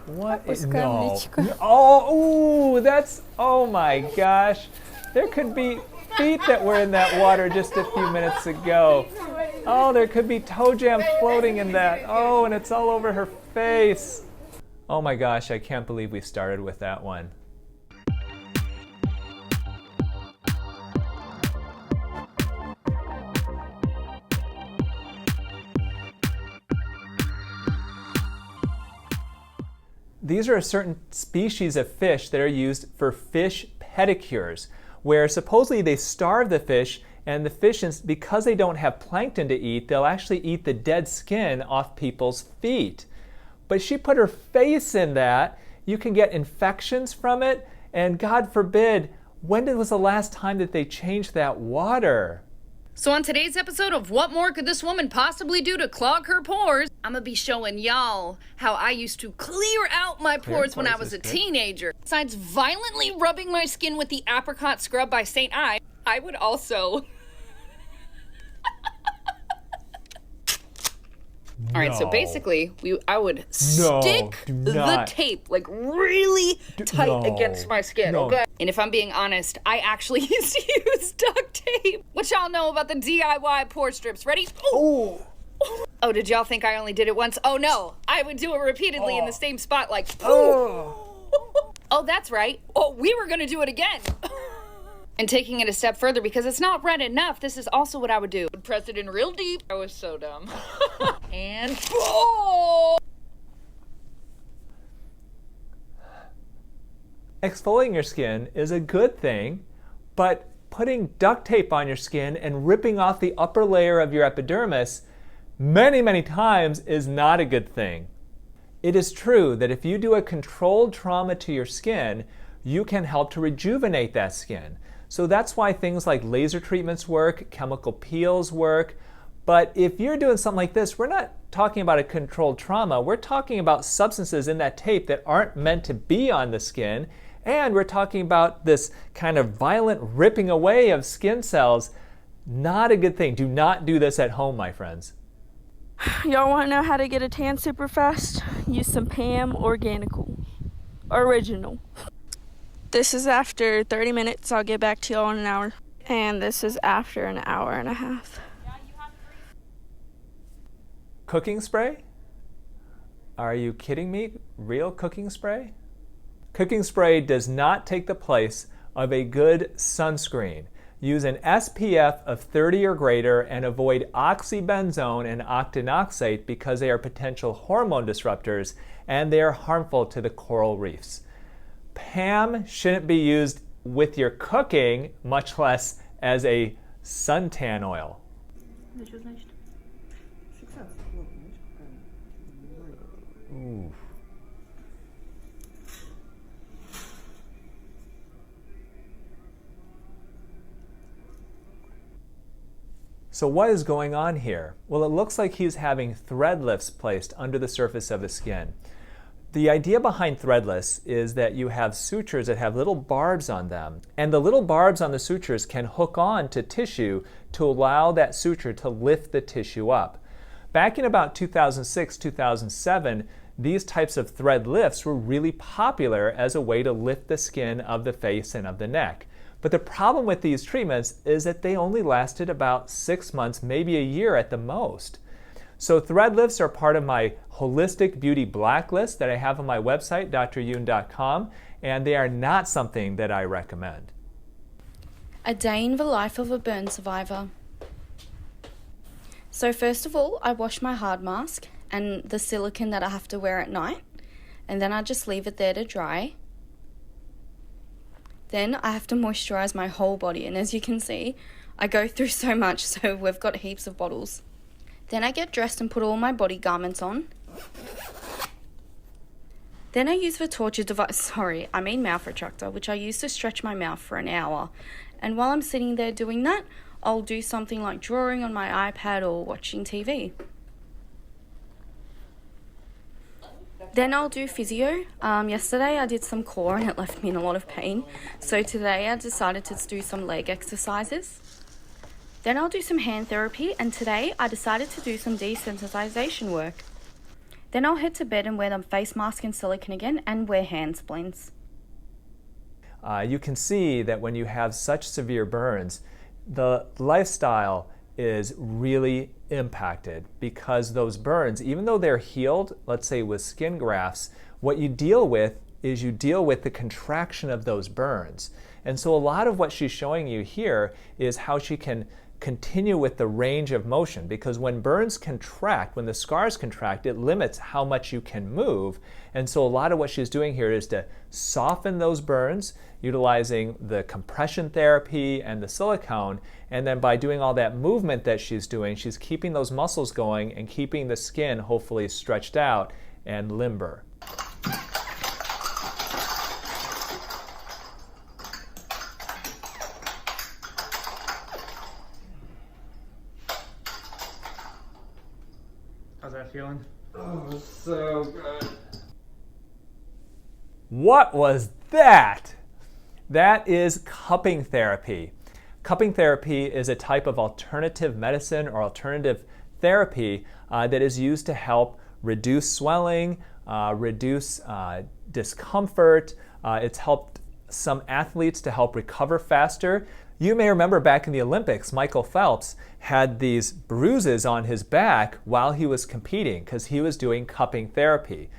What is, no. Oh, ooh, that's, oh my gosh. There could be feet that were in that water just a few minutes ago. Oh, there could be toe jam floating in that. Oh, and it's all over her face. Oh my gosh, I can't believe we started with that one. These are a certain species of fish that are used for fish pedicures, where supposedly they starve the fish, and the fish, because they don't have plankton to eat, they'll actually eat the dead skin off people's feet. But she put her face in that. You can get infections from it, and God forbid, when was the last time that they changed that water? So on today's episode of What More Could This Woman Possibly Do to Clog Her Pores, I'm gonna be showing y'all how I used to clear out my pores when I was a teenager. Besides violently rubbing my skin with the apricot scrub by St. I would also... All right, so basically, I would stick the tape like really tight against my skin, okay? And if I'm being honest, I actually used to use duct tape. What y'all know about the DIY pore strips? Ready? Oh! Oh, did y'all think I only did it once? Oh no, I would do it repeatedly in the same spot like, oh, that's right. Oh, we were gonna do it again. And taking it a step further, because it's not red enough, this is also what I would do. I'd press it in real deep. I was so dumb. And oh! Exfoliating your skin is a good thing, but putting duct tape on your skin and ripping off the upper layer of your epidermis many, many times is not a good thing. It is true that if you do a controlled trauma to your skin, you can help to rejuvenate that skin. So that's why things like laser treatments work, chemical peels work. But if you're doing something like this, we're not talking about a controlled trauma. We're talking about substances in that tape that aren't meant to be on the skin. And we're talking about this kind of violent ripping away of skin cells. Not a good thing. Do not do this at home, my friends. Y'all want to know how to get a tan super fast? Use some Pam Organical. Original. This is after 30 minutes. I'll get back to y'all in an hour. And this is after an hour and a half. Cooking spray? Are you kidding me? Real cooking spray? Cooking spray does not take the place of a good sunscreen. Use an SPF of 30 or greater and avoid oxybenzone and octinoxate because they are potential hormone disruptors and they are harmful to the coral reefs. Pam shouldn't be used with your cooking, much less as a suntan oil. Ooh. So what is going on here? Well, it looks like he's having thread lifts placed under the surface of his skin. The idea behind threadless is that you have sutures that have little barbs on them, and the little barbs on the sutures can hook on to tissue to allow that suture to lift the tissue up. Back in about 2006, 2007, these types of thread lifts were really popular as a way to lift the skin of the face and of the neck. But the problem with these treatments is that they only lasted about 6 months, maybe a year at the most. So thread lifts are part of my holistic beauty blacklist that I have on my website, dryoun.com, and they are not something that I recommend. A day in the life of a burn survivor. So first of all, I wash my hard mask and the silicone that I have to wear at night, and then I just leave it there to dry. Then I have to moisturize my whole body, and as you can see, I go through so much, so we've got heaps of bottles. Then I get dressed and put all my body garments on. Then I use the torture device, mouth retractor, which I use to stretch my mouth for an hour. And while I'm sitting there doing that, I'll do something like drawing on my iPad or watching TV. Then I'll do physio. Yesterday I did some core and it left me in a lot of pain. So today I decided to do some leg exercises. Then I'll do some hand therapy, and today I decided to do some desensitization work. Then I'll head to bed and wear the face mask and silicone again and wear hand splints. You can see that when you have such severe burns, the lifestyle is really impacted because those burns, even though they're healed, let's say with skin grafts, what you deal with is you deal with the contraction of those burns. And so a lot of what she's showing you here is how she can continue with the range of motion, because when burns contract, when the scars contract, it limits how much you can move. And so a lot of what she's doing here is to soften those burns, utilizing the compression therapy and the silicone, and then by doing all that movement that she's doing, she's keeping those muscles going and keeping the skin hopefully stretched out and limber. How's that feeling? Oh, so good. What was that? That is cupping therapy. Cupping therapy is a type of alternative medicine or alternative therapy that is used to help reduce swelling, reduce discomfort. It's helped some athletes to help recover faster. You may remember back in the Olympics, Michael Phelps had these bruises on his back while he was competing because he was doing cupping therapy.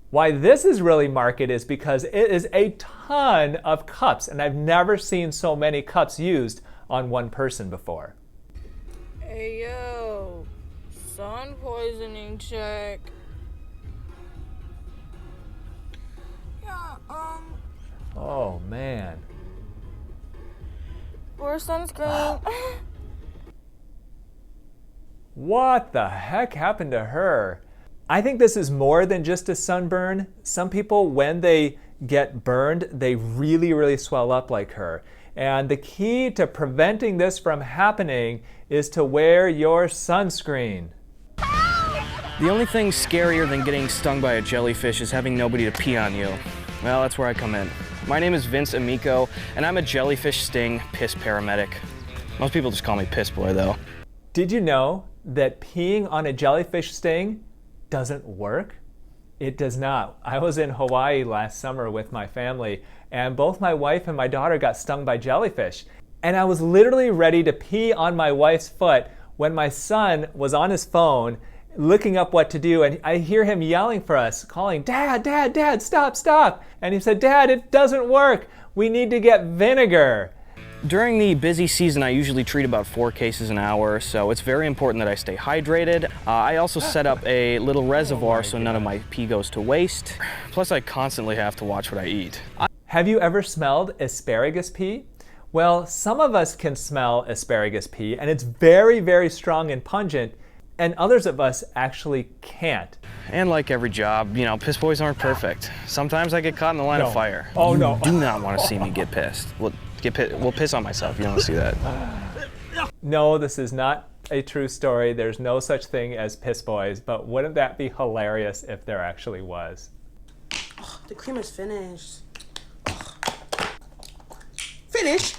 Why this is really market is because it is a ton of cups, and I've never seen so many cups used on one person before. Hey yo, sun poisoning check. Yeah, Oh man. Or sunscreen. What the heck happened to her? I think this is more than just a sunburn. Some people, when they get burned, they really swell up like her. And the key to preventing this from happening is to wear your sunscreen. The only thing scarier than getting stung by a jellyfish is having nobody to pee on you. Well, that's where I come in. My name is Vince Amico, and I'm a jellyfish sting piss paramedic. Most people just call me Piss Boy, though. Did you know that peeing on a jellyfish sting doesn't work? It does not. I was in Hawaii last summer with my family, and both my wife and my daughter got stung by jellyfish. And I was literally ready to pee on my wife's foot when my son was on his phone looking up what to do, and I hear him yelling for us, calling, "Dad, Dad, Dad, stop, stop." And he said, "Dad, it doesn't work. We need to get vinegar." During the busy season, I usually treat about 4 cases an hour, so it's very important that I stay hydrated. I also set up a little reservoir so none of my pee goes to waste. Plus, I constantly have to watch what I eat. Have you ever smelled asparagus pee? Well, some of us can smell asparagus pee, and it's very strong and pungent, and others of us actually can't. And like every job, you know, piss boys aren't perfect. Sometimes I get caught in the line of fire. Oh no. You do not want to see me get pissed. We'll piss on myself. You don't want to see that. No, this is not a true story. There's no such thing as piss boys, but wouldn't that be hilarious if there actually was? Oh, the cream is finished. Finish?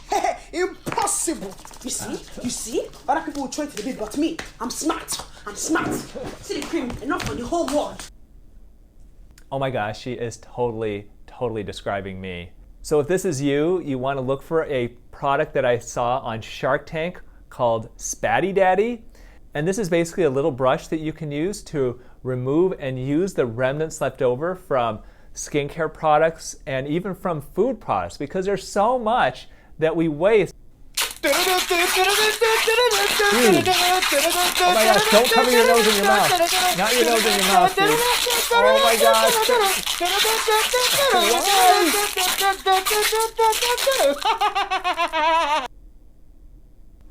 Impossible! You see? Other people will try to the bit, but me, I'm smart. See the cream, enough for the whole world. Oh my gosh, she is totally describing me. So if this is you, you want to look for a product that I saw on Shark Tank called Spatty Daddy. And this is basically a little brush that you can use to remove and use the remnants left over from skincare products and even from food products, because there's so much that we waste. Dude. Oh my gosh, don't cover your nose in your mouth. Not your nose in your mouth, dude. Oh my gosh.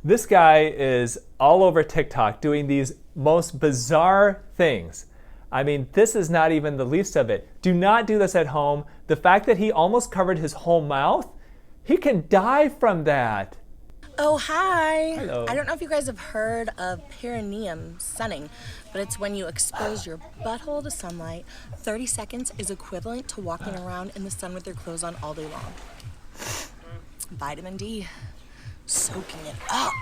This guy is all over TikTok doing these most bizarre things. I mean, this is not even the least of it. Do not do this at home. The fact that he almost covered his whole mouth, he can die from that. Oh, hi. Hello. I don't know if you guys have heard of perineum sunning, but it's when you expose your butthole to sunlight. 30 seconds is equivalent to walking around in the sun with your clothes on all day long. Vitamin D, soaking it up.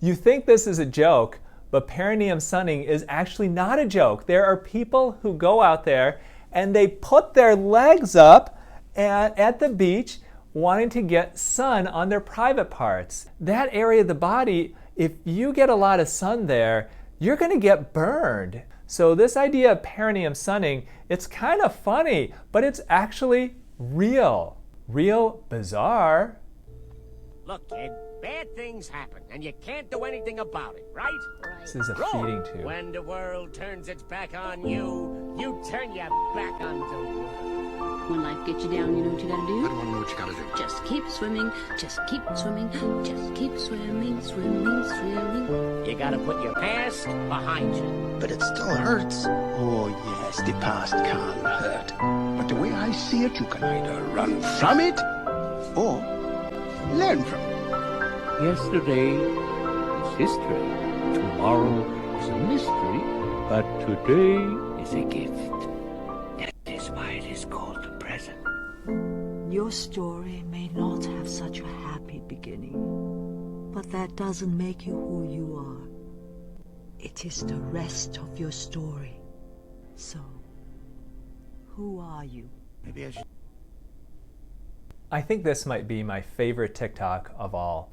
You think this is a joke, but perineum sunning is actually not a joke. There are people who go out there and they put their legs up at the beach wanting to get sun on their private parts. That area of the body, if you get a lot of sun there, you're going to get burned. So this idea of perineum sunning, it's kind of funny, but it's actually real. Real bizarre. Look, kid, bad things happen, and you can't do anything about it, right? This is a feeding tube. When the world turns its back on you, you turn your back on the world. When life gets you down, you know what you gotta do? I don't want to know what you gotta do. Just keep swimming, just keep swimming, just keep swimming, swimming, swimming. You gotta put your past behind you. But it still hurts. Oh, yes, the past can hurt. But the way I see it, you can either run from it or learn from it. Yesterday is history. Tomorrow is a mystery. But today is a gift. That is why it is called the present. Your story may not have such a happy beginning, but that doesn't make you who you are. It is the rest of your story. So, who are you? Maybe I should. I think this might be my favorite TikTok of all.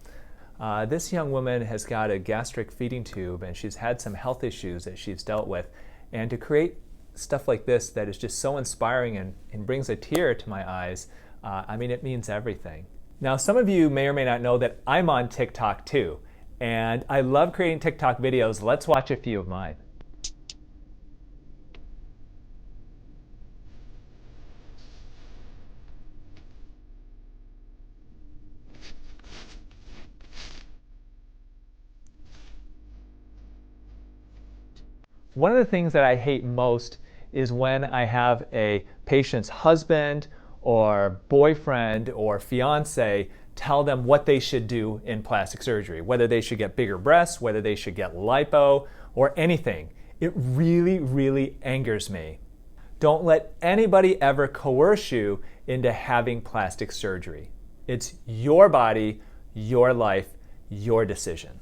This young woman has got a gastric feeding tube and she's had some health issues that she's dealt with. And to create stuff like this that is just so inspiring and brings a tear to my eyes, I mean, it means everything. Now, some of you may or may not know that I'm on TikTok too. And I love creating TikTok videos. Let's watch a few of mine. One of the things that I hate most is when I have a patient's husband or boyfriend or fiance tell them what they should do in plastic surgery, whether they should get bigger breasts, whether they should get lipo, or anything. It really, really angers me. Don't let anybody ever coerce you into having plastic surgery. It's your body, your life, your decision.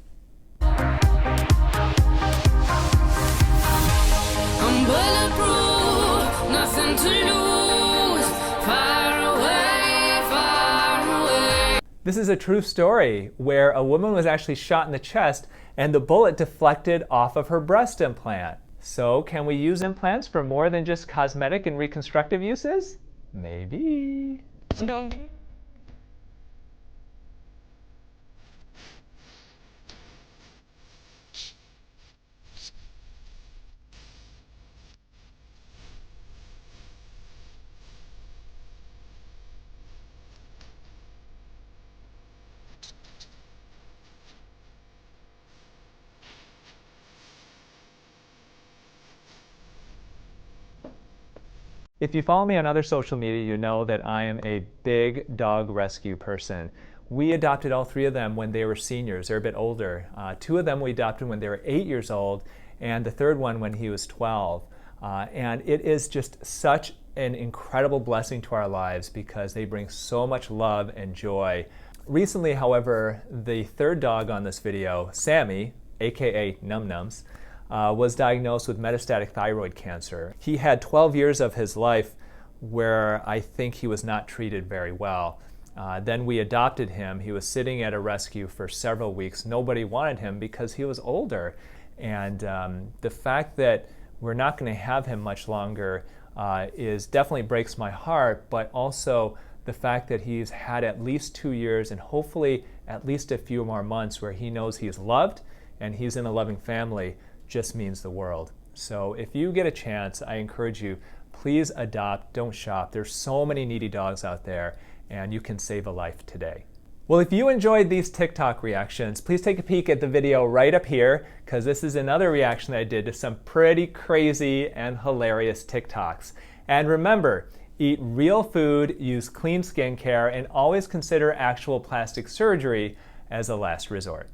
I'm bulletproof, nothing to lose, far away, far away. This is a true story where a woman was actually shot in the chest and the bullet deflected off of her breast implant. So can we use implants for more than just cosmetic and reconstructive uses? Maybe. No. If you follow me on other social media, you know that I am a big dog rescue person. We adopted all three of them when they were seniors. They're a bit older. Two of them we adopted when they were 8 years old, and the third one when he was 12. And it is just such an incredible blessing to our lives because they bring so much love and joy. Recently, however, the third dog on this video, Sammy, aka Num Nums, was diagnosed with metastatic thyroid cancer. He had 12 years of his life where I think he was not treated very well. Then we adopted him. He was sitting at a rescue for several weeks. Nobody wanted him because he was older. And the fact that we're not going to have him much longer definitely breaks my heart, but also the fact that he's had at least 2 years and hopefully at least a few more months where he knows he's loved and he's in a loving family just means the world. So if you get a chance, I encourage you, please adopt, don't shop. There's so many needy dogs out there and you can save a life today. Well, if you enjoyed these TikTok reactions, please take a peek at the video right up here because this is another reaction that I did to some pretty crazy and hilarious TikToks. And remember, eat real food, use clean skincare, and always consider actual plastic surgery as a last resort.